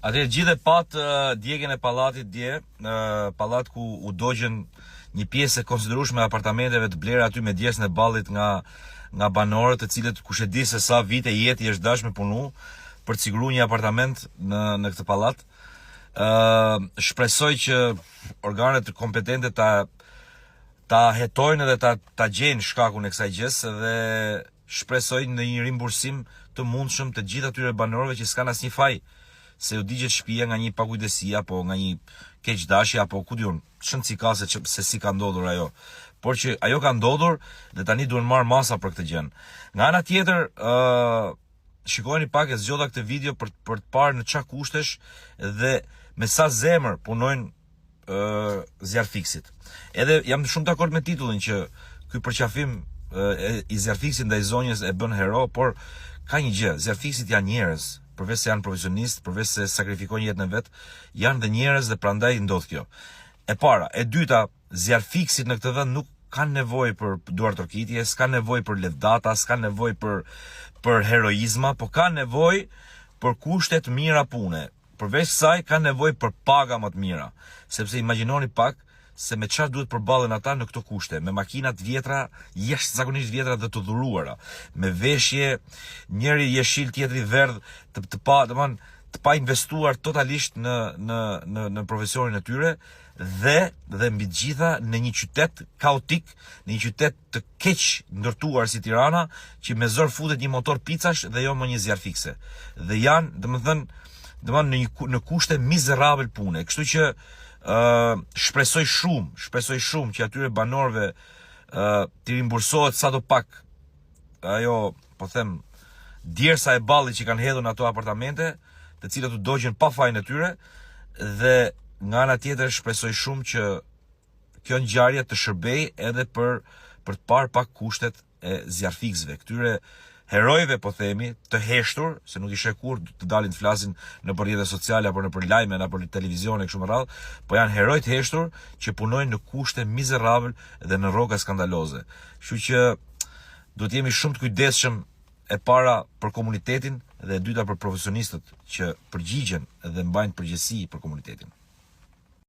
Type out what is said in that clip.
Atëherë gjithë e pat djegjen e pallatit dje, pallat ku u dogjen një pjesë e konsiderueshme e apartamenteve të blera aty me djesën e ballit nga banorët, të cilët kush e di se sa vite jeti është dash me punu për të siguruar një apartament në këtë pallat. Shpresoj që organet kompetente ta hetojnë dhe ta gjejnë shkakun e kësaj gjës dhe shpresoj në një rimbursim të mundshëm të gjithë atyre banorëve që s'kan asnjë faj se u digjet shtëpia nga një pakujdesi apo nga një keqdashje apo ku diun, shëndsi ka se si ka ndodhur ajo. Por që ajo ka ndodhur dhe tani duhen marr masa për këtë gjë. Nga ana tjetër, shikojeni pak e zgjodha këtë video për të parë në çfarë kushtesh dhe me sa zemër punojnë Zjarfiksit. Edhe jam shumë dakord me titullin që ky përqafim i Zjarfiksit ndaj zonjës e bën hero, por ka një gjë, Zjarfiksit janë njerëz, përveç se janë profesionistë, përveç se sakrifikojnë jetën e vet, janë dhe njerëz dhe prandaj ndodh kjo. E para, e dyta, Zjarfiksit në këtë vend nuk kanë nevojë për duartokitje, s'kanë nevojë për levdata, s'kanë nevojë për heroizma, po kanë nevojë për kushte të mira pune. Përveç saj kanë nevojë për paga më të mira, sepse imagjinoni pak se me çfarë duhet përballen ata në këto kushte, me makina të vjetra, jashtëzakonisht vjetra dhe të dhuruara, me veshje, njëri jeshil, tjetri verdh, të pa investuar totalisht në profesionin e tyre dhe mbi të gjitha në një qytet kaotik, në një qytet të keq ndërtuar si Tirana, që me zor futet një motor picash dhe jo më një zjarfikse. Dhe janë, domethënë në kushte mizerabël pune. Kështu që shpresoj shumë që atyre banorëve të rimbursohet sadopak ajo, po them, djersa e ballit që kanë hedhur në ato apartamente, të cilat u dogjen pa fajin e tyre, dhe nga ana tjetër shpresoj shumë që kjo ngjarje të shërbej edhe për të parë pak kushtet e zjarfiksve, këtyre herojve, po themi, të heshtur, se nuk i sheh kur të dalin të flasin në rrjetet sociale apo në lajme apo në televizion e kështu me radhë, po janë heroj të heshtur që punojnë në kushte mizerabël dhe në rroga skandaloze. Kështu që duhet jemi shumë të kujdesshëm, e para për komunitetin dhe e dyta për profesionistët që përgjigjen dhe mbajnë përgjegjësi për komunitetin.